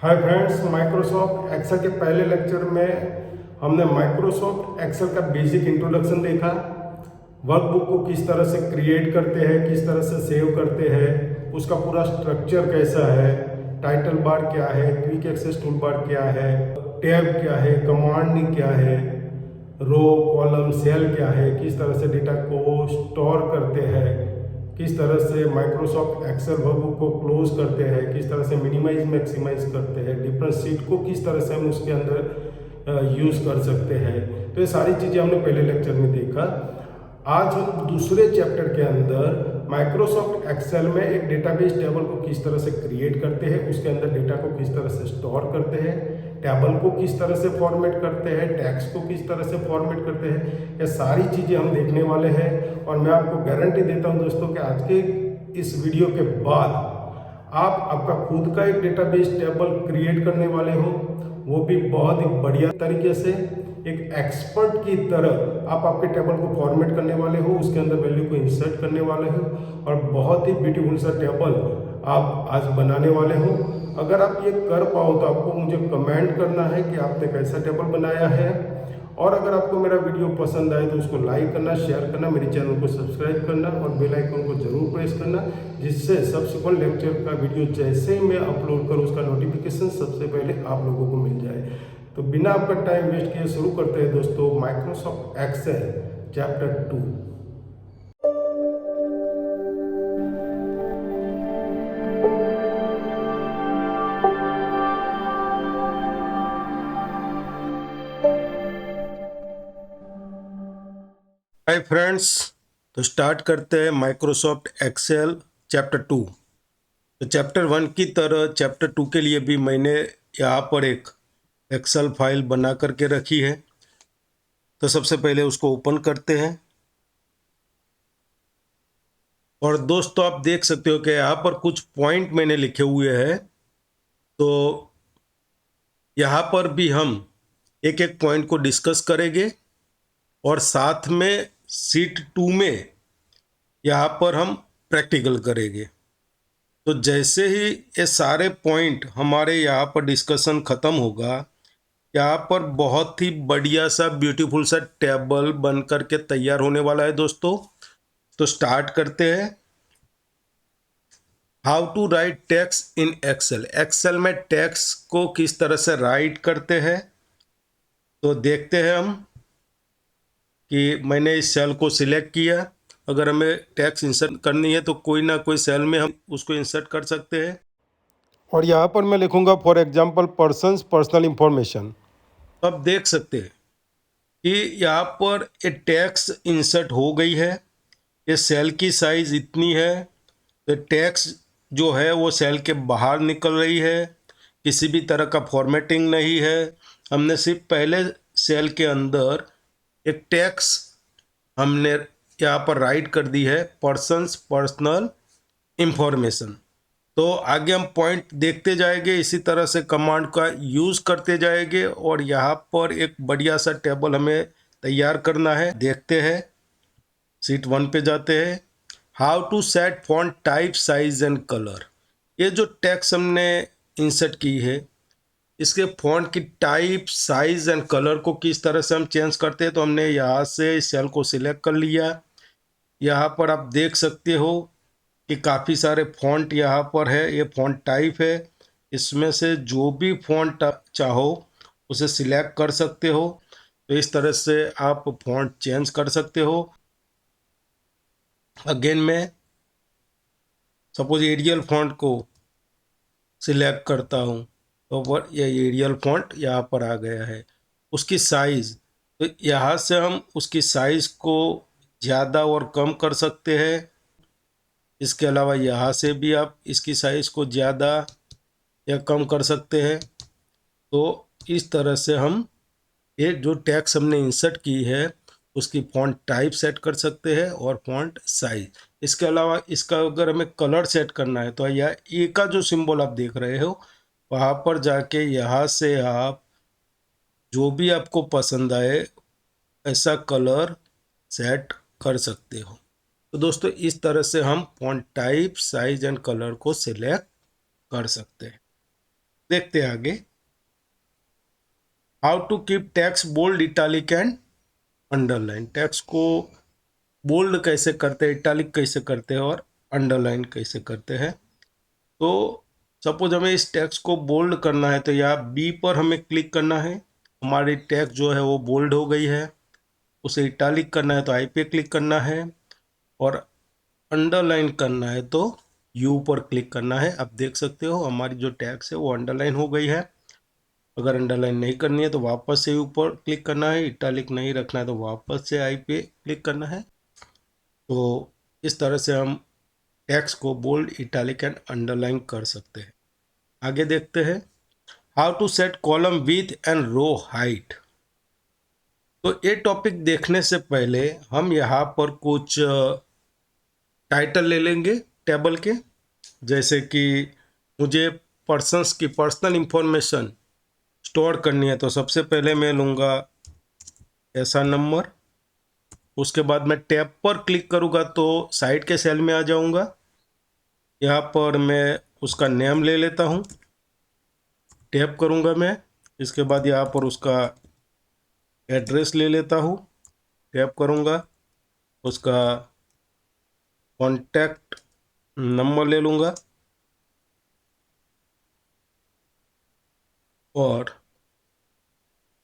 Hi friends, Microsoft Excel के पहले lecture में हमने माइक्रोसॉफ्ट एक्सेल का बेसिक इंट्रोडक्शन देखा। वर्कबुक को किस तरह से क्रिएट करते हैं, किस तरह से सेव करते हैं, उसका पूरा स्ट्रक्चर कैसा है, टाइटल बार क्या है, क्विक एक्सेस टूल बार क्या है, टैब क्या है, कमांड क्या है, रो कॉलम सेल क्या है, किस तरह से डेटा को स्टोर करते हैं, किस तरह से माइक्रोसॉफ्ट एक्सेल वर्कबुक को क्लोज करते हैं, किस तरह से मिनिमाइज मैक्सिमाइज करते हैं, डिफरेंट सीट को किस तरह से हम उसके अंदर यूज़ कर सकते हैं। तो ये सारी चीज़ें हमने पहले लेक्चर में देखा। आज हम दूसरे चैप्टर के अंदर माइक्रोसॉफ्ट एक्सेल में एक डेटाबेस टेबल को किस तरह से क्रिएट करते हैं, उसके अंदर डेटा को किस तरह से स्टोर करते हैं, टेबल को किस तरह से फॉर्मेट करते हैं, टैक्स को किस तरह से फॉर्मेट करते हैं, ये सारी चीज़ें हम देखने वाले हैं। और मैं आपको गारंटी देता हूं दोस्तों कि आज के इस वीडियो के बाद आप आपका खुद का एक डेटाबेस टेबल क्रिएट करने वाले हो, वो भी बहुत ही बढ़िया तरीके से एक एक्सपर्ट की तरह आप आपके टेबल को फॉर्मेट करने वाले हो, उसके अंदर वैल्यू को इंसर्ट करने वाले हो और बहुत ही ब्यूटीफुल सा टेबल आप आज बनाने वाले हो। अगर आप ये कर पाओ तो आपको मुझे कमेंट करना है कि आपने कैसा टेबल बनाया है। और अगर आपको मेरा वीडियो पसंद आए तो उसको लाइक करना, शेयर करना, मेरे चैनल को सब्सक्राइब करना और बेल आइकन को जरूर प्रेस करना, जिससे सब्सिक्वेंट लेक्चर का वीडियो जैसे ही मैं अपलोड करूँ उसका नोटिफिकेशन सबसे पहले आप लोगों को मिल जाए। तो बिना आपका टाइम वेस्ट किए शुरू करते हैं दोस्तों Microsoft Excel chapter 2। Hi friends, तो स्टार्ट करते हैं माइक्रोसॉफ्ट एक्सेल चैप्टर 2। तो चैप्टर 1 की तरह चैप्टर 2 के लिए भी मैंने यहाँ पर एक एक्सेल फाइल बना करके रखी है। तो सबसे पहले उसको ओपन करते हैं और दोस्तों आप देख सकते हो कि यहाँ पर कुछ पॉइंट मैंने लिखे हुए हैं। तो यहाँ पर भी हम एक एक पॉइंट को डिस्कस करेंगे और साथ में शीट 2 में यहाँ पर हम प्रैक्टिकल करेंगे। तो जैसे ही ये सारे पॉइंट हमारे यहाँ पर डिस्कशन ख़त्म होगा, यहाँ पर बहुत ही बढ़िया सा ब्यूटीफुल सा टेबल बन करके तैयार होने वाला है दोस्तों। तो स्टार्ट करते हैं। How to write text in Excel. Excel में टेक्स्ट को किस तरह से राइट करते हैं तो देखते हैं हम कि मैंने इस सेल को सिलेक्ट किया। अगर हमें टेक्स्ट इंसर्ट करनी है तो कोई ना कोई सेल में हम उसको इंसर्ट कर सकते हैं। और यहाँ पर मैं लिखूंगा for example persons personal information. अब देख सकते हैं कि यहाँ पर ये टेक्स्ट इंसर्ट हो गई है। ये सेल की साइज इतनी है तो टेक्स्ट जो है वो सेल के बाहर निकल रही है, किसी भी तरह का फॉर्मेटिंग नहीं है। हमने सिर्फ पहले सेल के अंदर एक टेक्स्ट हमने यहाँ पर राइट कर दी है, पर्सन्स पर्सनल इंफॉर्मेशन। तो आगे हम पॉइंट देखते जाएंगे, इसी तरह से कमांड का यूज़ करते जाएंगे और यहाँ पर एक बढ़िया सा टेबल हमें तैयार करना है। देखते हैं, शीट 1 पे जाते हैं। How to set font type size and colour. ये जो टेक्स्ट हमने इंसर्ट की है, इसके फॉन्ट की टाइप साइज एंड कलर को किस तरह से हम चेंज करते हैं। तो हमने यहाँ से इस सेल को सिलेक्ट कर लिया। यहाँ पर आप देख सकते हो कि काफ़ी सारे फॉन्ट यहाँ पर है। ये फॉन्ट टाइप है, इसमें से जो भी फॉन्ट चाहो उसे सिलेक्ट कर सकते हो। तो इस तरह से आप फॉन्ट चेंज कर सकते हो। अगेन मैं सपोज एरियल फॉन्ट को सिलेक्ट करता हूँ तो ये एरियल फॉन्ट यहाँ पर आ गया है। उसकी साइज़, तो यहाँ से हम उसकी साइज़ को ज़्यादा और कम कर सकते हैं। इसके अलावा यहाँ से भी आप इसकी साइज़ को ज़्यादा या कम कर सकते हैं। तो इस तरह से हम ये जो टेक्स्ट हमने इंसर्ट की है उसकी फॉन्ट टाइप सेट कर सकते हैं और फॉन्ट साइज। इसके अलावा इसका अगर हमें कलर सेट करना है तो यह ए का जो सिंबल आप देख रहे हो वहाँ पर जाके यहाँ से आप जो भी आपको पसंद आए ऐसा कलर सेट कर सकते हो। तो दोस्तों इस तरह से हम font type size and colour को सिलेक्ट कर सकते हैं। देखते हैं आगे। How to keep text bold, italic and underline. Text को बोल्ड कैसे करते हैं, इटालिक कैसे करते हैं और अंडरलाइन कैसे करते हैं। तो सपोज हमें इस टेक्स्ट को बोल्ड करना है तो यहाँ बी पर हमें क्लिक करना है। हमारी टेक्स्ट जो है वो बोल्ड हो गई है। उसे इटालिक करना है तो आई पे क्लिक करना है, और अंडरलाइन करना है तो यू पर क्लिक करना है। अब देख सकते हो हमारी जो टेक्स्ट है वो अंडरलाइन हो गई है। अगर अंडरलाइन नहीं करनी है तो वापस से ऊपर क्लिक करना है, इटालिक नहीं रखना है तो वापस से आई पे क्लिक करना है। तो इस तरह से हम टेक्स्ट को बोल्ड, इटालिक एंड अंडरलाइन कर सकते हैं। आगे देखते हैं। How to set column width and row height. तो ये टॉपिक देखने से पहले हम यहाँ पर कुछ टाइटल ले लेंगे टेबल के। जैसे कि मुझे पर्सन्स की पर्सनल इंफॉर्मेशन स्टोर करनी है तो सबसे पहले मैं लूँगा ऐसा नंबर। उसके बाद मैं टैब पर क्लिक करूँगा तो साइड के सेल में आ जाऊँगा। यहाँ पर मैं उसका नेम ले लेता हूँ, टैप करूँगा मैं। इसके बाद यहाँ पर उसका एड्रेस ले लेता हूँ, टैप करूँगा। उसका कॉन्टैक्ट नंबर ले लूँगा और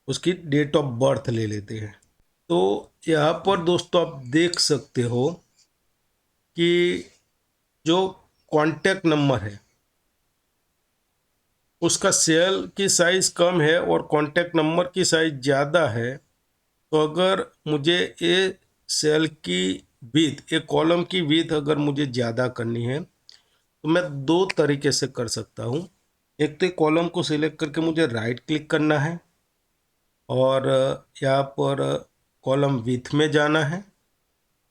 उसकी डेट ऑफ बर्थ ले लेते हैं। तो यहाँ पर दोस्तों आप देख सकते हो कि जो कॉन्टैक्ट नंबर है उसका सेल की साइज़ कम है और कॉन्टैक्ट नंबर की साइज़ ज़्यादा है। तो अगर मुझे ये सेल की विड्थ, एक कॉलम की विड्थ अगर मुझे ज़्यादा करनी है तो मैं दो तरीके से कर सकता हूँ। एक तो कॉलम को सिलेक्ट करके मुझे राइट क्लिक करना है और यहाँ पर कॉलम विड्थ में जाना है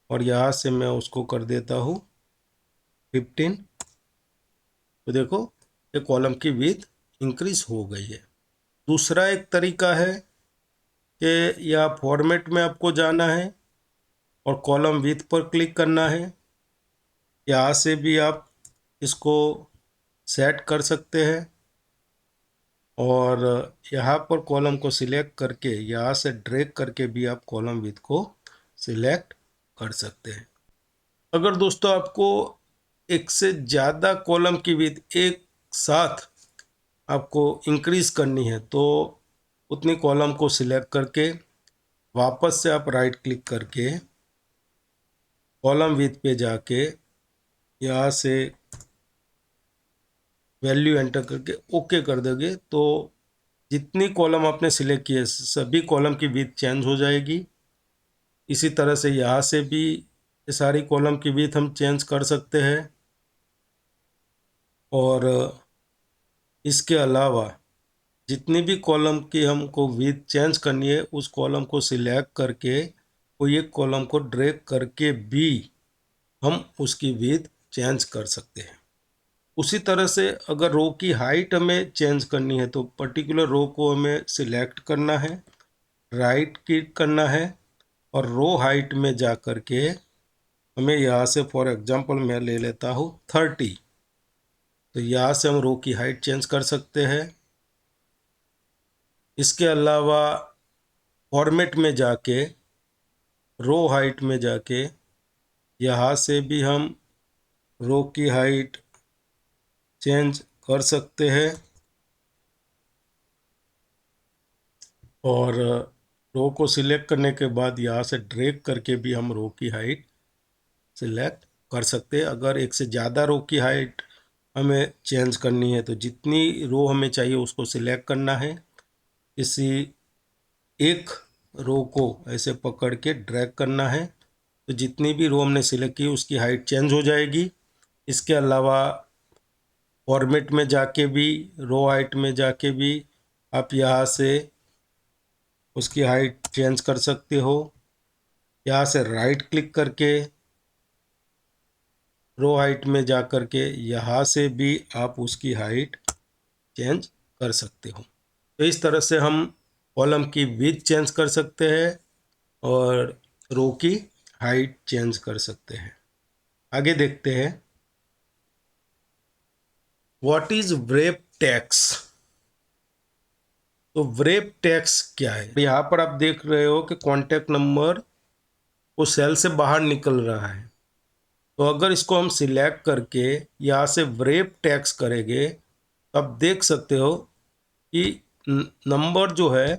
और यहाँ से मैं उसको कर देता हूँ 15। तो देखो ये कॉलम की विड्थ इंक्रीज हो गई है। दूसरा एक तरीका है कि यहाँ फॉर्मेट में आपको जाना है और कॉलम विड्थ पर क्लिक करना है। यहाँ से भी आप इसको सेट कर सकते हैं और यहाँ पर कॉलम को सिलेक्ट करके यहाँ से ड्रैग करके भी आप कॉलम विड्थ को सिलेक्ट कर सकते हैं। अगर दोस्तों आपको एक से ज़्यादा कॉलम की विड्थ एक साथ आपको इंक्रीज करनी है तो उतनी कॉलम को सिलेक्ट करके वापस से आप राइट क्लिक करके कॉलम विड्थ पे जाके यहाँ से वैल्यू एंटर करके ओके कर दोगे तो जितनी कॉलम आपने सिलेक्ट की है सभी कॉलम की विड्थ चेंज हो जाएगी। इसी तरह से यहाँ से भी ये सारी कॉलम की विड्थ हम चेंज कर सकते हैं और इसके अलावा जितनी भी कॉलम की हमको विड्थ चेंज करनी है उस कॉलम को सिलेक्ट करके कोई एक कॉलम को ड्रैग करके भी हम उसकी विड्थ चेंज कर सकते हैं। उसी तरह से अगर रो की हाइट हमें चेंज करनी है तो पर्टिकुलर रो को हमें सिलेक्ट करना है, राइट क्लिक करना है और रो हाइट में जा कर के हमें यहाँ से फॉर एग्जांपल मैं ले लेता हूँ 30। तो यहाँ से हम रो की हाइट चेंज कर सकते हैं। इसके अलावा फॉर्मेट में जाके रो हाइट में जाके यहाँ से भी हम रो की हाइट चेंज कर सकते हैं और रो को सिलेक्ट करने के बाद यहाँ से ड्रैग करके भी हम रो की हाइट सिलेक्ट कर सकते हैं। अगर एक से ज़्यादा रो की हाइट हमें चेंज करनी है तो जितनी रो हमें चाहिए उसको सिलेक्ट करना है। इसी एक रो को ऐसे पकड़ के ड्रैग करना है तो जितनी भी रो हमने सिलेक्ट की उसकी हाइट चेंज हो जाएगी। इसके अलावा फॉर्मेट में जाके भी रो हाइट में जाके भी आप यहाँ से उसकी हाइट चेंज कर सकते हो। यहाँ से राइट क्लिक करके रो हाइट में जा कर के यहाँ से भी आप उसकी हाइट चेंज कर सकते हो। तो इस तरह से हम कॉलम की विड्थ चेंज कर सकते हैं और रो की हाइट चेंज कर सकते हैं। आगे देखते हैं। What is wrap text. तो व्रेप टैक्स क्या है? यहाँ पर आप देख रहे हो कि कॉन्टैक्ट नंबर वो सेल से बाहर निकल रहा है। तो अगर इसको हम सिलेक्ट करके यहाँ से व्रेप टैक्स करेंगे तो आप देख सकते हो कि नंबर जो है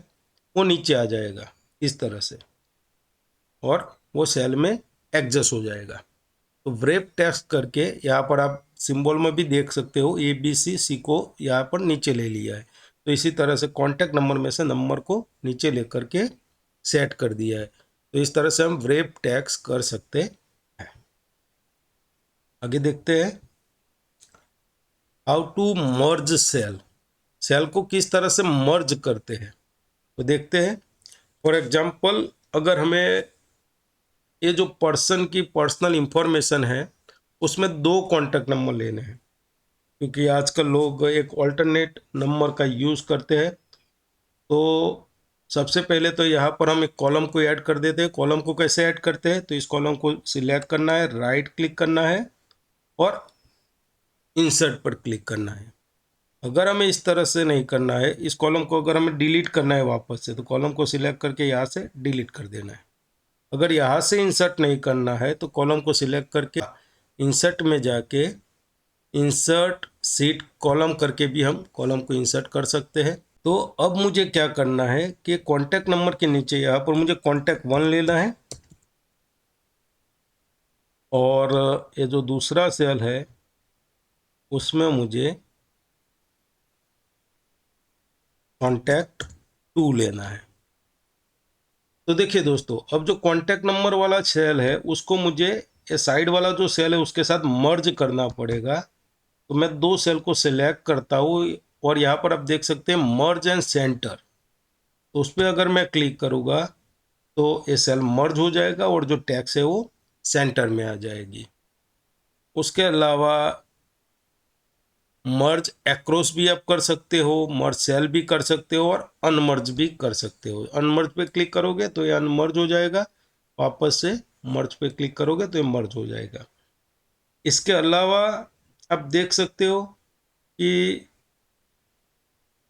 वो नीचे आ जाएगा इस तरह से, और वो सेल में एडजस्ट हो जाएगा। तो व्रेप टेक्स्ट करके यहाँ पर आप सिंबल में भी देख सकते हो ABC को यहाँ पर नीचे ले लिया है। तो इसी तरह से कॉन्टैक्ट नंबर में से नंबर को नीचे लेकर के सेट कर दिया है। तो इस तरह से हम व्रेप टैक्स कर सकते हैं। आगे देखते हैं how to merge cell. Cell को किस तरह से मर्ज करते हैं तो देखते हैं। फॉर एग्जाम्पल, अगर हमें ये जो पर्सन की पर्सनल इंफॉर्मेशन है उसमें 2 कॉन्टैक्ट नंबर लेने हैं, क्योंकि आजकल लोग एक ऑल्टरनेट नंबर का यूज़ करते हैं। तो सबसे पहले तो यहाँ पर हम एक कॉलम को ऐड कर देते हैं। कॉलम को कैसे ऐड करते हैं? तो इस कॉलम को सिलेक्ट करना है, राइट क्लिक करना है और इंसर्ट पर क्लिक करना है। अगर हमें इस तरह से नहीं करना है, इस कॉलम को अगर हमें डिलीट करना है वापस से, तो कॉलम को सिलेक्ट करके यहाँ से डिलीट कर देना है। अगर यहाँ से इंसर्ट नहीं करना है तो कॉलम को सिलेक्ट करके इंसर्ट में जाके इंसर्ट सीट कॉलम करके भी हम कॉलम को इंसर्ट कर सकते हैं। तो अब मुझे क्या करना है कि कॉन्टैक्ट नंबर के नीचे यहाँ पर मुझे कॉन्टैक्ट 1 लेना है, और ये जो दूसरा सेल है उसमें मुझे कॉन्टैक्ट 2 लेना है। तो देखिए दोस्तों, अब जो कॉन्टैक्ट नंबर वाला सेल है उसको मुझे ये साइड वाला जो सेल है उसके साथ मर्ज करना पड़ेगा। तो मैं 2 सेल को सिलेक्ट करता हूँ और यहाँ पर आप देख सकते हैं मर्ज एंड सेंटर। तो उस पर अगर मैं क्लिक करूँगा तो ये सेल मर्ज हो जाएगा और जो टैक्स है वो सेंटर में आ जाएगी। उसके अलावा मर्ज एक्रॉस भी आप कर सकते हो, मर्ज सेल भी कर सकते हो और अनमर्ज भी कर सकते हो। अनमर्ज पे क्लिक करोगे तो ये अनमर्ज हो जाएगा, वापस से मर्ज पे क्लिक करोगे तो ये मर्ज हो जाएगा। इसके अलावा आप देख सकते हो कि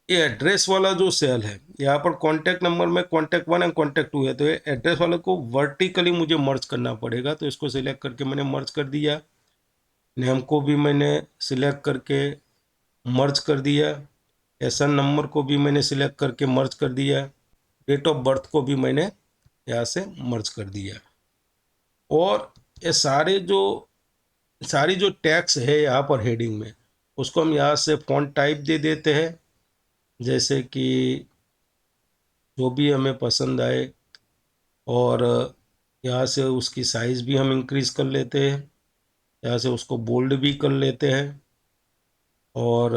ये एड्रेस वाला जो सेल है, यहाँ पर कॉन्टैक्ट नंबर में कॉन्टैक्ट 1 एंड कॉन्टैक्ट 2 है, तो ये एड्रेस वाले को वर्टिकली मुझे मर्ज करना पड़ेगा। तो इसको सिलेक्ट करके मैंने मर्ज कर दिया। नेम को भी मैंने सिलेक्ट करके मर्ज कर दिया। एसएन नंबर को भी मैंने सिलेक्ट करके मर्ज कर दिया। डेट ऑफ बर्थ को भी मैंने यहाँ से मर्ज कर दिया। और ये सारी जो टैक्स है यहाँ पर हेडिंग में, उसको हम यहाँ से फॉन्ट टाइप दे देते हैं, जैसे कि जो भी हमें पसंद आए। और यहाँ से उसकी साइज़ भी हम इंक्रीज़ कर लेते हैं, यहाँ से उसको बोल्ड भी कर लेते हैं, और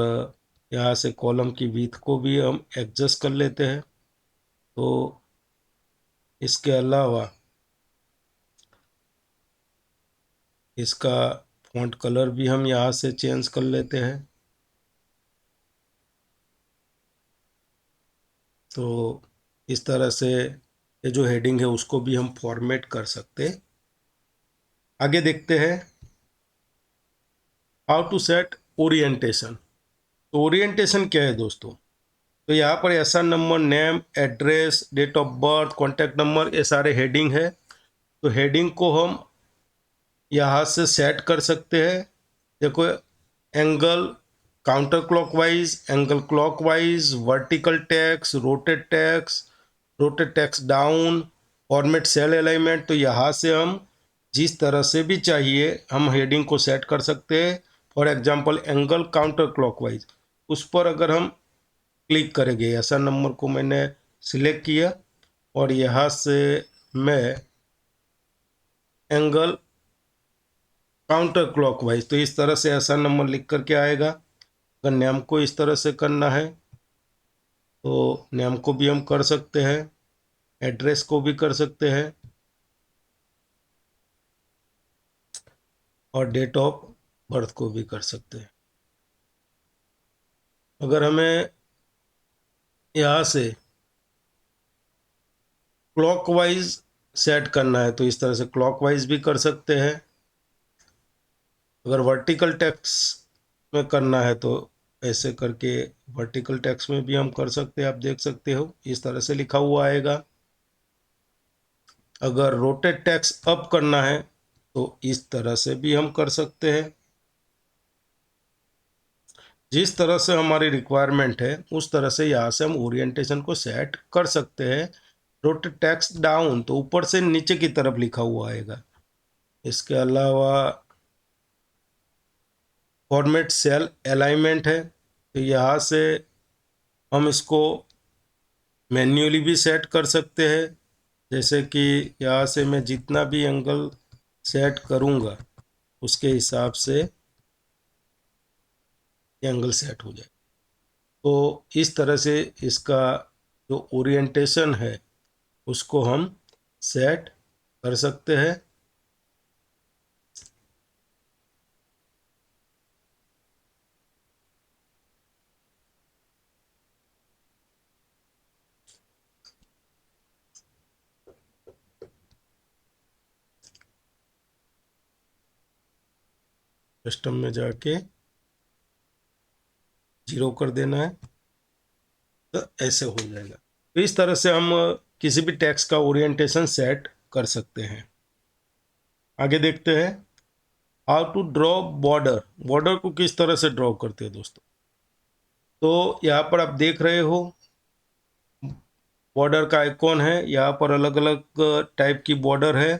यहाँ से कॉलम की विड्थ को भी हम एडजस्ट कर लेते हैं। तो इसके अलावा इसका फॉन्ट कलर भी हम यहाँ से चेंज कर लेते हैं। तो इस तरह से ये जो हेडिंग है उसको भी हम फॉर्मेट कर सकते हैं। आगे देखते हैं हाउ टू सेट ओरिएंटेशन। तो ओरिएंटेशन क्या है दोस्तों? तो यहाँ पर ऐसा number, name, address, date of birth, contact number, ये सारे हेडिंग है। तो हेडिंग को हम यहाँ से सेट कर सकते हैं। देखो, angle counter clockwise, angle clockwise, vertical text, rotate text down, format cell alignment. तो यहाँ से हम जिस तरह से भी चाहिए हम हेडिंग को सेट कर सकते हैं। For example, angle counter clockwise, उस पर अगर हम क्लिक करेंगे, ऐसा नंबर को मैंने सिलेक्ट किया और यहाँ से मैं एंगल काउंटर क्लॉकवाइज, तो इस तरह से ऐसा नंबर लिख करके आएगा। अगर नेम को इस तरह से करना है तो नेम को भी हम कर सकते हैं, एड्रेस को भी कर सकते हैं, और डेट ऑफ बर्थ को भी कर सकते हैं। अगर हमें यहाँ से क्लॉकवाइज सेट करना है तो इस तरह से क्लॉकवाइज भी कर सकते हैं। अगर वर्टिकल टेक्स्ट में करना है तो ऐसे करके वर्टिकल टेक्स्ट में भी हम कर सकते हैं। आप देख सकते हो इस तरह से लिखा हुआ आएगा। अगर रोटेट टेक्स्ट अप करना है तो इस तरह से भी हम कर सकते हैं। जिस तरह से हमारी रिक्वायरमेंट है उस तरह से यहाँ से हम ओरिएंटेशन को सेट कर सकते हैं। रोटेट टेक्स्ट डाउन तो ऊपर से नीचे की तरफ लिखा हुआ आएगा। इसके अलावा फॉर्मेट सेल अलाइनमेंट है, तो यहाँ से हम इसको मैन्युअली भी सेट कर सकते हैं। जैसे कि यहाँ से मैं जितना भी एंगल सेट करूँगा उसके हिसाब से एंगल सेट हो जाए। तो इस तरह से इसका जो ओरिएंटेशन है उसको हम सेट कर सकते हैं। कस्टम में जाके 0 कर देना है, तो ऐसे हो जाएगा। तो इस तरह से हम किसी भी टेक्स्ट का ओरिएंटेशन सेट कर सकते हैं। आगे देखते हैं how to draw border. Border को किस तरह से ड्रॉ करते हैं दोस्तों। तो यहाँ पर आप देख रहे हो बॉर्डर का आइकॉन है। यहाँ पर अलग अलग टाइप की बॉर्डर है।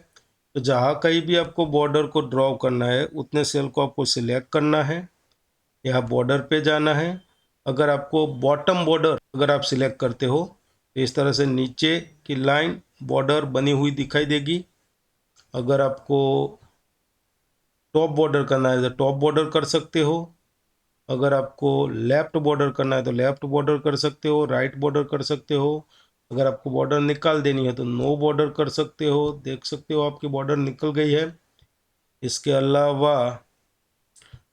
तो जहाँ कहीं भी आपको बॉर्डर को ड्रॉ करना है उतने सेल को आपको सिलेक्ट करना है, यहाँ बॉर्डर पे जाना है। अगर आपको बॉटम बॉर्डर अगर आप सिलेक्ट करते हो तो इस तरह से नीचे की लाइन बॉर्डर बनी हुई दिखाई देगी। अगर आपको टॉप बॉर्डर करना है तो टॉप बॉर्डर कर सकते हो। अगर आपको लेफ्ट बॉर्डर करना है तो लेफ्ट बॉर्डर कर सकते हो, राइट बॉर्डर कर सकते हो। अगर आपको बॉर्डर निकाल देनी है तो नो बॉर्डर कर सकते हो। देख सकते हो आपकी बॉर्डर निकल गई है। इसके अलावा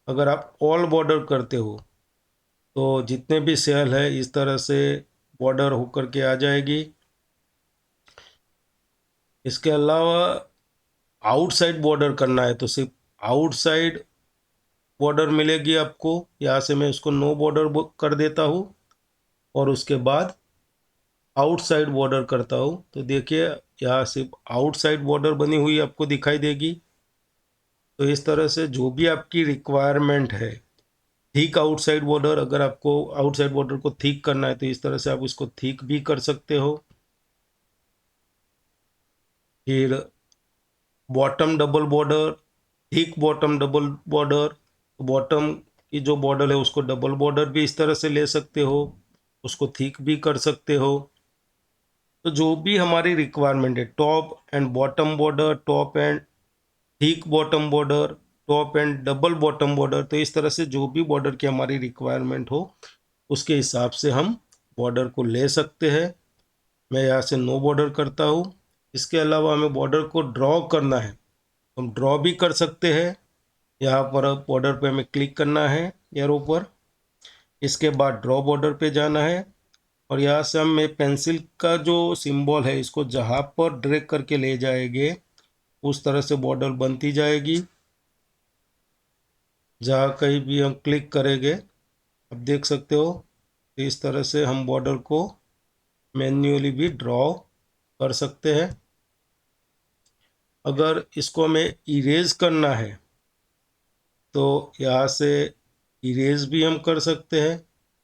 अगर आप ऑल बॉर्डर करते हो तो जितने भी सेल है इस तरह से बॉर्डर होकर के आ जाएगी। इसके अलावा आउटसाइड बॉर्डर करना है तो सिर्फ आउटसाइड बॉर्डर मिलेगी आपको। यहाँ से मैं इसको नो बॉर्डर कर देता हूँ और उसके बाद आउटसाइड बॉर्डर करता हूँ तो देखिए यहाँ सिर्फ आउटसाइड बॉर्डर बनी हुई आपको दिखाई देगी। तो इस तरह से जो भी आपकी रिक्वायरमेंट है, थिक आउटसाइड बॉर्डर, अगर आपको आउटसाइड बॉर्डर को थिक करना है तो इस तरह से आप इसको थिक भी कर सकते हो। फिर bottom double border, thick bottom double border, bottom की जो बॉर्डर है उसको डबल बॉर्डर भी इस तरह से ले सकते हो, उसको थिक भी कर सकते हो। तो जो भी हमारी रिक्वायरमेंट है, top and bottom border, top and thick bottom border, top and double bottom border, तो इस तरह से जो भी बॉर्डर की हमारी रिक्वायरमेंट हो उसके हिसाब से हम बॉर्डर को ले सकते हैं। मैं यहाँ से नो बॉर्डर करता हूँ। इसके अलावा हमें बॉर्डर को ड्रॉ करना है, हम ड्रॉ भी कर सकते हैं। यहाँ पर बॉर्डर पे हमें क्लिक करना है एरो पर। इसके बाद ड्रॉ बॉर्डर पे जाना है और यहाँ से हम पेंसिल का जो सिंबल है इसको जहाँ पर ड्रैग करके ले जाएंगे उस तरह से बॉर्डर बनती जाएगी। जहाँ कहीं भी हम क्लिक करेंगे अब देख सकते हो तो इस तरह से हम बॉर्डर को मैन्युअली भी ड्रॉ कर सकते हैं। अगर इसको हमें इरेज करना है तो यहाँ से इरेज भी हम कर सकते हैं।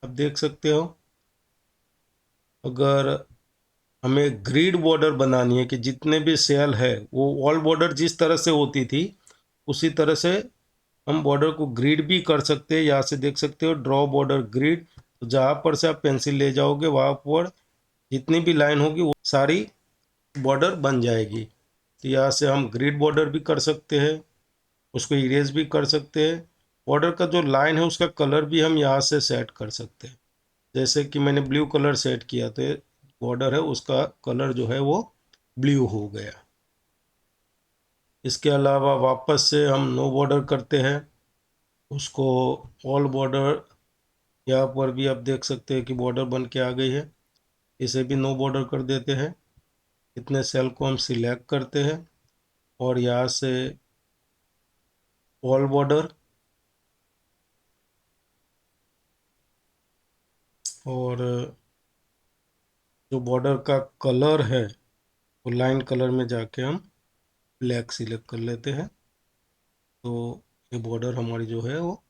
अब देख सकते हो अगर हमें ग्रिड बॉर्डर बनानी है कि जितने भी सेल है वो ऑल बॉर्डर जिस तरह से होती थी उसी तरह से हम बॉर्डर को ग्रिड भी कर सकते हैं। यहाँ से देख सकते हो ड्रॉ बॉर्डर ग्रिड, तो जहाँ पर से आप पेंसिल ले जाओगे वहाँ पर जितनी भी लाइन होगी वो सारी बॉर्डर बन जाएगी। तो यहाँ से हम ग्रिड बॉर्डर भी कर सकते हैं, उसको इरेज भी कर सकते हैं। बॉर्डर का जो लाइन है उसका कलर भी हम यहाँ से सेट कर सकते हैं। जैसे कि मैंने ब्लू कलर सेट किया तो बॉर्डर है उसका कलर जो है वो ब्लू हो गया। इसके अलावा वापस से हम नो बॉर्डर करते हैं, उसको ऑल बॉर्डर, यहाँ पर भी आप देख सकते हैं कि बॉर्डर बन के आ गई है। इसे भी नो बॉर्डर कर देते हैं। इतने सेल को हम सिलेक्ट करते हैं और यहाँ से ऑल बॉर्डर, और जो बॉर्डर का कलर है वो लाइन कलर में जाके हम ब्लैक सिलेक्ट कर लेते हैं। तो ये बॉर्डर हमारी जो है वो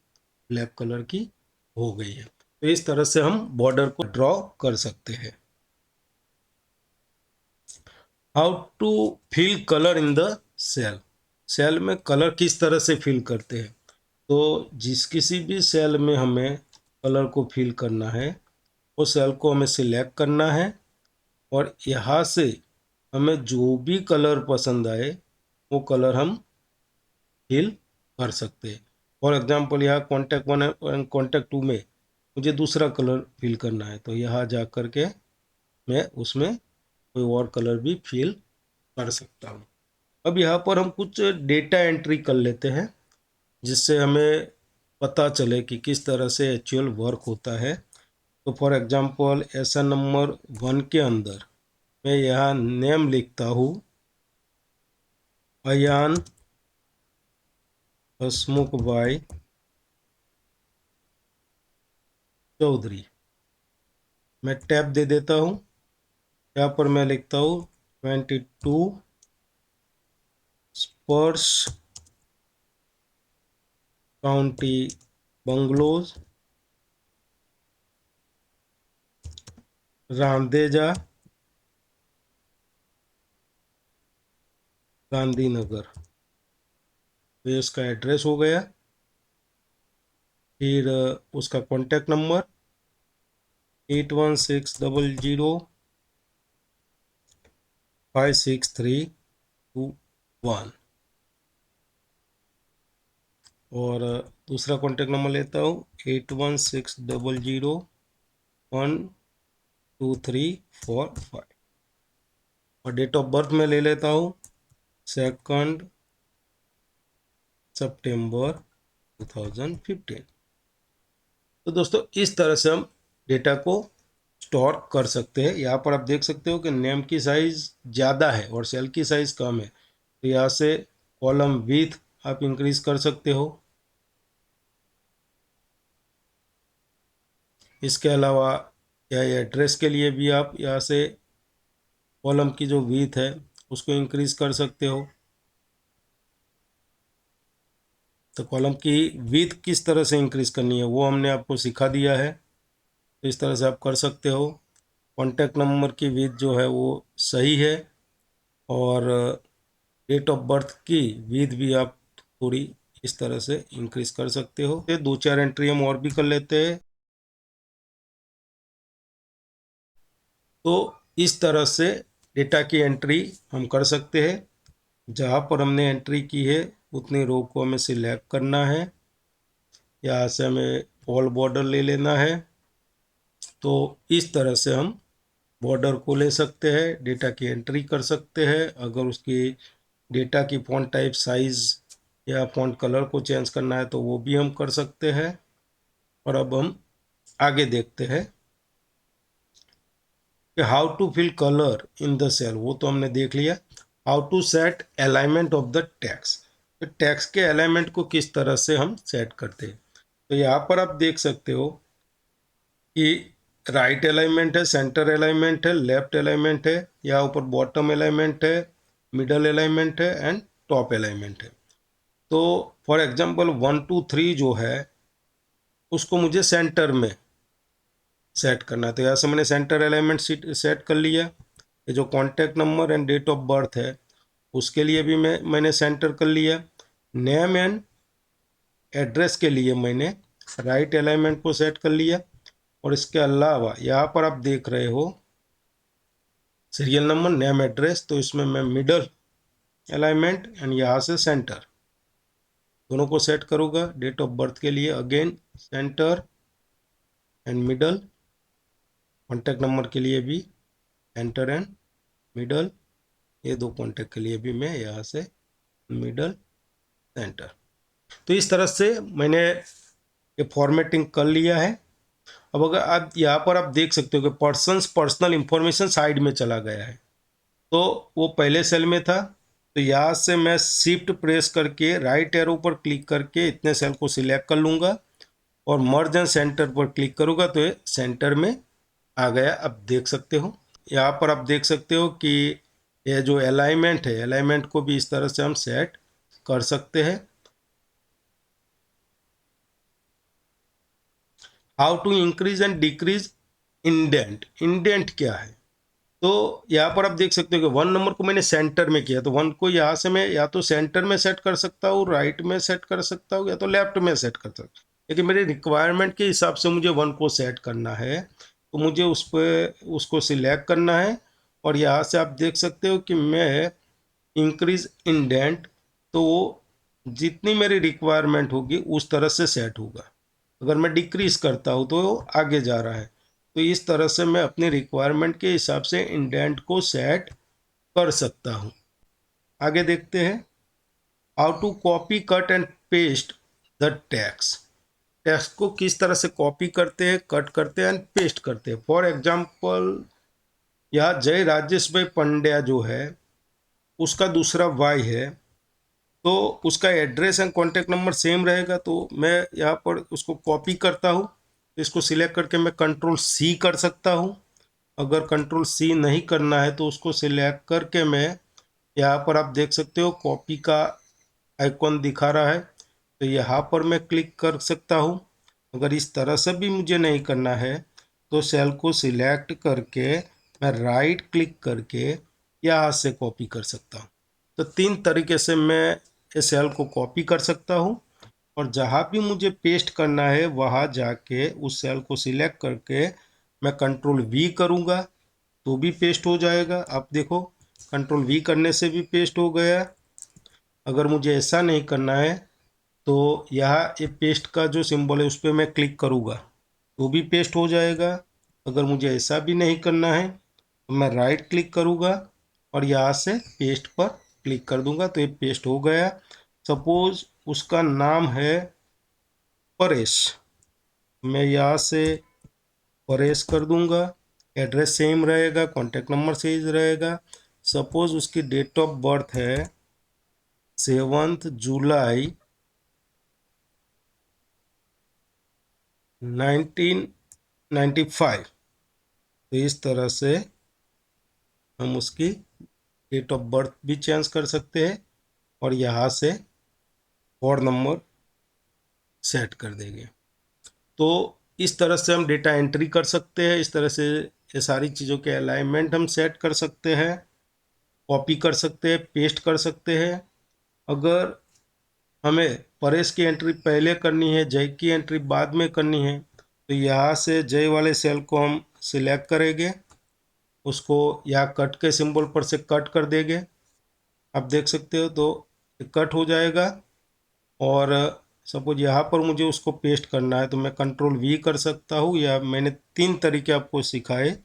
ब्लैक कलर की हो गई है। तो इस तरह से हम बॉर्डर को ड्रॉ कर सकते हैं। How to fill colour in the cell. Cell में कलर किस तरह से फिल करते हैं। तो किसी भी सेल में हमें कलर को फिल करना है, वो सेल को हमें सिलेक्ट करना है और यहाँ से हमें जो भी कलर पसंद आए वो कलर हम फिल कर सकते हैं। फॉर एग्जांपल यहाँ कॉन्टैक्ट 1 और कॉन्टैक्ट 2 में मुझे दूसरा कलर फिल करना है, तो यहाँ जा कर के मैं उसमें कोई और कलर भी फिल कर सकता हूँ। अब यहाँ पर हम कुछ डेटा एंट्री कर लेते हैं जिससे हमें पता चले कि किस तरह से एक्चुअल वर्क होता है। तो फॉर एग्जांपल ऐसा नंबर 1 के अंदर मैं यहाँ नेम लिखता हूँ अयान हसमुख भाई चौधरी। मैं टैब दे देता हूँ। यहाँ पर मैं लिखता हूँ 22 स्पर्श काउंटी बंगलोज रांदेजा गांधीनगर। तो ये उसका एड्रेस हो गया। फिर उसका कॉन्टैक्ट नंबर 8160056321 और दूसरा कॉन्टैक्ट नंबर लेता हूँ 8160012345 और डेट ऑफ बर्थ में ले लेता हूँ 2 सितंबर 2015। तो दोस्तों इस तरह से हम डेटा को स्टोर कर सकते हैं। यहाँ पर आप देख सकते हो कि नेम की साइज ज़्यादा है और सेल की साइज कम है, तो यहाँ से कॉलम विड्थ आप इंक्रीज कर सकते हो। इसके अलावा या एड्रेस के लिए भी आप यहाँ से कॉलम की जो विड्थ है उसको इंक्रीज कर सकते हो। तो कॉलम की विड्थ किस तरह से इंक्रीज करनी है वो हमने आपको सिखा दिया है, तो इस तरह से आप कर सकते हो। कॉन्टैक्ट नंबर की विड्थ जो है वो सही है और डेट ऑफ बर्थ की विड्थ भी आप थोड़ी इस तरह से इंक्रीज कर सकते हो। ये 2-4 एंट्री हम और भी कर लेते हैं। तो इस तरह से डेटा की एंट्री हम कर सकते हैं। जहाँ पर हमने एंट्री की है उतनी रो को हमें सिलेक्ट करना है। यहाँ से हमें ऑल बॉर्डर ले लेना है। तो इस तरह से हम बॉर्डर को ले सकते हैं, डेटा की एंट्री कर सकते हैं। अगर उसकी डेटा की फॉन्ट टाइप साइज या फॉन्ट कलर को चेंज करना है तो वो भी हम कर सकते हैं। और अब हम आगे देखते हैं कि how to fill colour in the cell, वो तो हमने देख लिया। How to set alignment of the text, तो टेक्स्ट के अलाइनमेंट को किस तरह से हम सेट करते हैं। तो यहाँ पर आप देख सकते हो कि राइट अलाइनमेंट है, सेंटर अलाइनमेंट है, लेफ्ट अलाइनमेंट है, यहाँ ऊपर बॉटम अलाइनमेंट है, मिडल अलाइनमेंट है एंड टॉप अलाइनमेंट है। तो फॉर एग्जांपल 1 2 3 जो है उसको मुझे सेंटर में सेट करना है, तो यहाँ से मैंने सेंटर अलाइनमेंट सेट कर लिया। ये जो contact number and date of birth है उसके लिए भी मैंने सेंटर कर लिया। नेम एंड एड्रेस के लिए मैंने राइट अलाइनमेंट को सेट कर लिया। और इसके अलावा यहाँ पर आप देख रहे हो सीरियल नंबर, नेम, एड्रेस, तो इसमें मैं मिडल अलाइनमेंट एंड यहाँ से सेंटर दोनों को सेट करूँगा। डेट ऑफ बर्थ के लिए again centre and middle, contact number के लिए भी सेंटर एंड मिडल, ये दो कॉन्टैक्ट के लिए भी मैं यहाँ से मिडल सेंटर। तो इस तरह से मैंने ये फॉर्मेटिंग कर लिया है। अब अगर आप यहाँ पर आप देख सकते हो कि पर्सनल इंफॉर्मेशन साइड में चला गया है, तो वो पहले सेल में था। तो यहाँ से मैं शिफ्ट प्रेस करके राइट एरो पर क्लिक करके इतने सेल को सिलेक्ट कर लूँगा और मर्ज एंड सेंटर पर क्लिक करूँगा तो ये सेंटर में आ गया। अब देख सकते हो, यहाँ पर आप देख सकते हो कि ये जो अलाइनमेंट है, अलाइनमेंट को भी इस तरह से हम सेट कर सकते हैं। How to increase and decrease indent. Indent क्या है, तो यहाँ पर आप देख सकते हो कि 1 नंबर को मैंने सेंटर में किया, तो 1 को यहाँ से मैं या तो सेंटर में सेट कर सकता हूँ, राइट में सेट कर सकता हूँ, या तो लेफ्ट में सेट कर सकता हूँ। लेकिन मेरे रिक्वायरमेंट के हिसाब से मुझे 1 को सेट करना है, तो मुझे उस पर उसको सिलेक्ट करना है। और यहाँ से आप देख सकते हो कि मैं इंक्रीज इंडेंट, तो वो जितनी मेरी रिक्वायरमेंट होगी उस तरह से सेट होगा। अगर मैं डिक्रीज करता हूँ तो वो आगे जा रहा है। तो इस तरह से मैं अपनी रिक्वायरमेंट के हिसाब से इंडेंट को सेट कर सकता हूँ। आगे देखते हैं, how to copy cut and paste the text. Text को किस तरह से कॉपी करते हैं, कट करते हैं एंड पेस्ट करते हैं। फॉर एग्जाम्पल, यहाँ जय राजेश भाई पंड्या जो है उसका दूसरा वाई है, तो उसका address and contact number same रहेगा। तो मैं यहाँ पर उसको कॉपी करता हूँ, इसको सिलेक्ट करके मैं कंट्रोल सी कर सकता हूँ। अगर कंट्रोल सी नहीं करना है तो उसको सिलेक्ट करके मैं यहाँ पर आप देख सकते हो कॉपी का आइकॉन दिखा रहा है, तो यहाँ पर मैं क्लिक कर सकता हूँ। अगर इस तरह से भी मुझे नहीं करना है तो सेल को सिलेक्ट करके मैं राइट क्लिक करके यहाँ से कॉपी कर सकता हूँ। तो 3 तरीके से मैं इस सेल को कॉपी कर सकता हूँ, और जहाँ भी मुझे पेस्ट करना है वहाँ जाके उस सेल को सिलेक्ट करके मैं कंट्रोल वी करूँगा तो भी पेस्ट हो जाएगा। आप देखो, कंट्रोल वी करने से भी पेस्ट हो गया। अगर मुझे ऐसा नहीं करना है तो यहाँ ये पेस्ट का जो सिंबल है उस पर मैं क्लिक करूँगा तो भी पेस्ट हो जाएगा। अगर मुझे ऐसा भी नहीं करना है तो मैं राइट क्लिक करूँगा और यहाँ से पेस्ट पर क्लिक कर दूंगा तो ये पेस्ट हो गया। सपोज उसका नाम है परेश, मैं यहाँ से परेश कर दूंगा, एड्रेस सेम रहेगा, कॉन्टैक्ट नंबर सेम रहेगा। सपोज उसकी डेट ऑफ बर्थ है 7 जुलाई 1995, तो इस तरह से हम उसकी डेट ऑफ बर्थ भी चेंज कर सकते हैं और यहाँ से और नंबर सेट कर देंगे। तो इस तरह से हम डेटा एंट्री कर सकते हैं। इस तरह से ये सारी चीज़ों के अलाइनमेंट हम सेट कर सकते हैं, कॉपी कर सकते हैं, पेस्ट कर सकते हैं। अगर हमें परेश की एंट्री पहले करनी है, जय की एंट्री बाद में करनी है, तो यहाँ से जय वाले सेल को हम सिलेक्ट करेंगे, उसको यहाँ कट के सिंबल पर से कट कर देंगे। आप देख सकते हो तो कट हो जाएगा। और सपोज यहाँ पर मुझे उसको पेस्ट करना है तो मैं कंट्रोल वी कर सकता हूँ, या मैंने 3 तरीके आपको सिखाए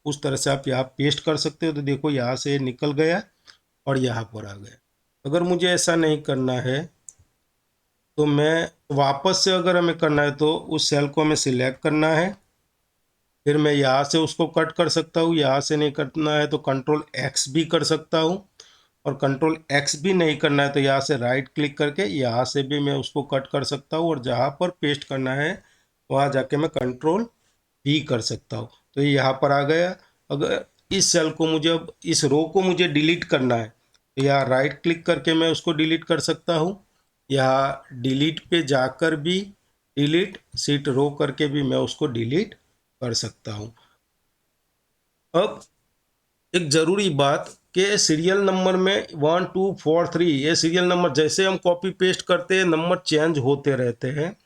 उस तरह से आप यहाँ पेस्ट कर सकते हो। तो देखो यहाँ से निकल गया और यहाँ पर आ गया। अगर मुझे ऐसा नहीं करना है तो मैं वापस से, अगर हमें करना है तो उस सेल को हमें सिलेक्ट करना है, फिर मैं यहाँ से उसको कट कर सकता हूँ। यहाँ से नहीं करना है तो कंट्रोल एक्स भी कर सकता हूँ, और कंट्रोल एक्स भी नहीं करना है तो यहाँ से राइट क्लिक करके यहाँ से भी मैं उसको कट कर सकता हूँ, और जहाँ पर पेस्ट करना है वहाँ जाके मैं कंट्रोल वी कर सकता हूँ। तो ये यहाँ पर आ गया। अगर इस सेल को मुझे, अब इस रो को मुझे डिलीट करना है तो यहाँ राइट क्लिक करके मैं उसको डिलीट कर सकता हूँ। यहाँ डिलीट पे जाकर भी डिलीट सीट रो करके भी मैं उसको डिलीट कर सकता हूँ। अब एक ज़रूरी बात कि सीरियल नंबर में 1 2 4 3 ये सीरियल नंबर जैसे हम कॉपी पेस्ट करते हैं नंबर चेंज होते रहते हैं।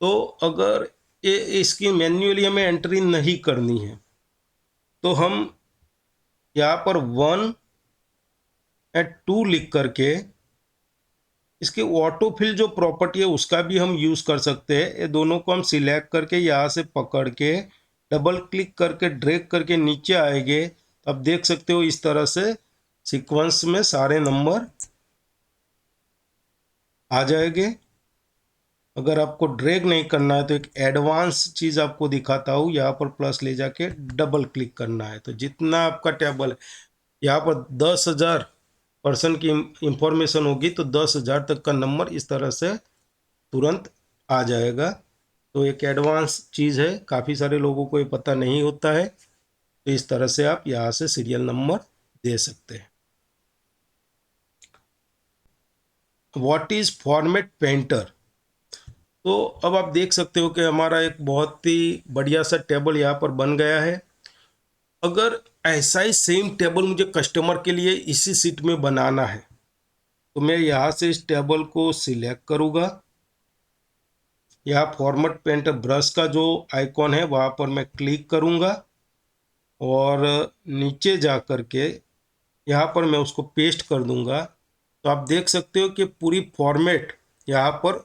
तो अगर ये इसकी मैन्युअली हमें एंट्री नहीं करनी है तो हम यहाँ पर 1 एंड 2 लिख करके इसके ऑटो फिल जो प्रॉपर्टी है उसका भी हम यूज़ कर सकते हैं। ये दोनों को हम सिलेक्ट करके यहाँ से पकड़ के डबल क्लिक करके ड्रैग करके नीचे आएंगे, अब देख सकते हो इस तरह से सीक्वेंस में सारे नंबर आ जाएंगे। अगर आपको ड्रैग नहीं करना है तो एक एडवांस चीज़ आपको दिखाता हूँ, यहाँ पर प्लस ले जाके डबल क्लिक करना है तो जितना आपका टेबल है, यहाँ पर 10,000 पर्सन की इंफॉर्मेशन होगी तो 10,000 तक का नंबर इस तरह से तुरंत आ जाएगा। तो एक एडवांस चीज़ है, काफ़ी सारे लोगों को ये पता नहीं होता है। तो इस तरह से आप यहाँ से सीरियल नंबर दे सकते हैं। What is format painter? तो अब आप देख सकते हो कि हमारा एक बहुत ही बढ़िया सा टेबल यहाँ पर बन गया है। अगर ऐसा ही सेम टेबल मुझे कस्टमर के लिए इसी सीट में बनाना है तो मैं यहाँ से इस टेबल को सिलेक्ट करूँगा। यहाँ फॉर्मेट पेंटर ब्रश का जो आइकॉन है वहाँ पर मैं क्लिक करूँगा और नीचे जा कर के यहाँ पर मैं उसको पेस्ट कर दूँगा। तो आप देख सकते हो कि पूरी फॉर्मेट यहाँ पर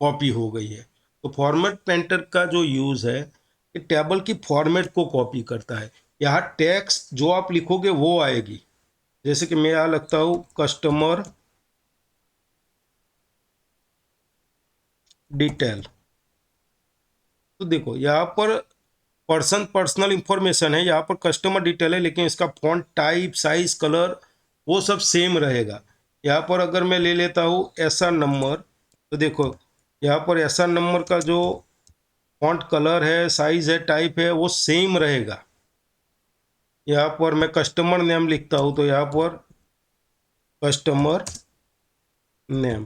कॉपी हो गई है। तो फॉर्मेट पेंटर का जो यूज़ है कि टेबल की फॉर्मेट को कॉपी करता है। यहाँ टेक्स्ट जो आप लिखोगे वो आएगी। जैसे कि मैं यहाँ लगता हूँ कस्टमर डिटेल। तो देखो यहाँ पर पर्सनल इंफॉर्मेशन है, यहाँ पर कस्टमर डिटेल है, लेकिन इसका फॉन्ट टाइप, साइज, कलर वो सब सेम रहेगा। यहाँ पर अगर मैं ले लेता हूँ ऐसा नंबर, तो देखो यहाँ पर ऐसा नंबर का जो फॉन्ट कलर है, साइज है, टाइप है वो सेम रहेगा। यहाँ पर मैं कस्टमर नेम लिखता हूँ तो यहाँ पर कस्टमर नेम,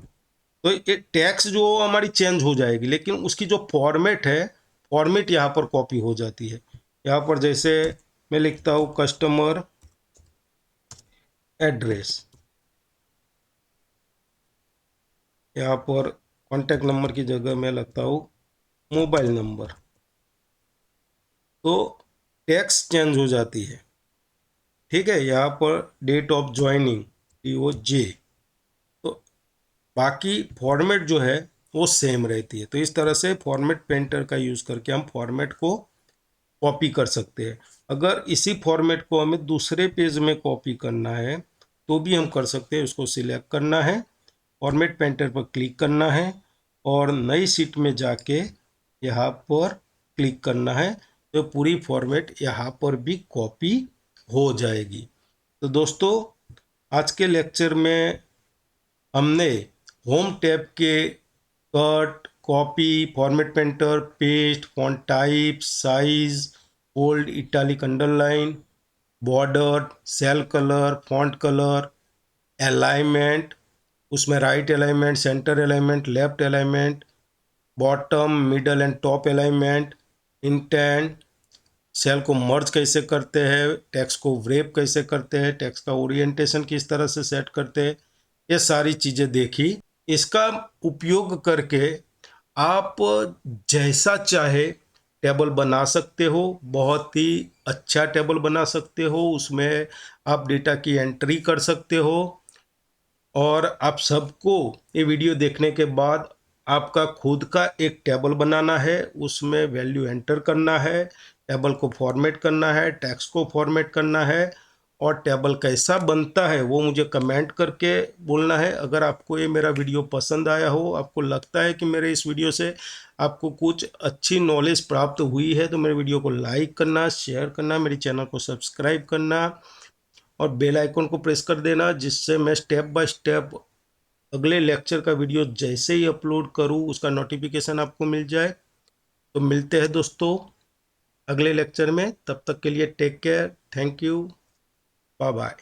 तो ये टैक्स जो हमारी चेंज हो जाएगी, लेकिन उसकी जो फॉर्मेट है, फॉर्मेट यहाँ पर कॉपी हो जाती है। यहाँ पर जैसे मैं लिखता हूँ कस्टमर एड्रेस, यहाँ पर कॉन्टैक्ट नंबर की जगह मैं लगता हूँ मोबाइल नंबर, तो टैक्स चेंज हो जाती है। ठीक है, यहाँ पर डेट ऑफ ज्वाइनिंग DOJ, तो बाकी फॉर्मेट जो है वो सेम रहती है। तो इस तरह से फॉर्मेट पेंटर का यूज़ करके हम फॉर्मेट को कॉपी कर सकते हैं। अगर इसी फॉर्मेट को हमें दूसरे पेज में कॉपी करना है तो भी हम कर सकते हैं। उसको सिलेक्ट करना है, फॉर्मेट पेंटर पर क्लिक करना है और नई शीट में जाके यहाँ पर क्लिक करना है, तो पूरी फॉर्मेट यहाँ पर भी कॉपी हो जाएगी। तो दोस्तों, आज के लेक्चर में हमने होम टैब के cut, copy, format painter, paste, font type, size, bold, italic, underline, border, cell colour, font colour, alignment, उसमें right alignment, centre alignment, left alignment, bottom, middle and top alignment, indent, cell को merge कैसे करते हैं, text को wrap कैसे करते हैं, text का ओरिएंटेशन किस तरह से सेट करते हैं, ये सारी चीज़ें देखी। इसका उपयोग करके आप जैसा चाहे टेबल बना सकते हो, बहुत ही अच्छा टेबल बना सकते हो। उसमें आप डेटा की एंट्री कर सकते हो और आप सबको ये वीडियो देखने के बाद आपका खुद का एक टेबल बनाना है, उसमें वैल्यू एंटर करना है, टेबल को फॉर्मेट करना है, टेक्स्ट को फॉर्मेट करना है और टेबल कैसा बनता है वो मुझे कमेंट करके बोलना है। अगर आपको ये मेरा वीडियो पसंद आया हो, आपको लगता है कि मेरे इस वीडियो से आपको कुछ अच्छी नॉलेज प्राप्त हुई है, तो मेरे वीडियो को लाइक करना, शेयर करना, मेरे चैनल को सब्सक्राइब करना और बेल आइकन को प्रेस कर देना, जिससे मैं स्टेप बाय स्टेप अगले लेक्चर का वीडियो जैसे ही अपलोड करूँ उसका नोटिफिकेशन आपको मिल जाए। तो मिलते हैं दोस्तों अगले लेक्चर में, तब तक के लिए take care, thank you, bye bye.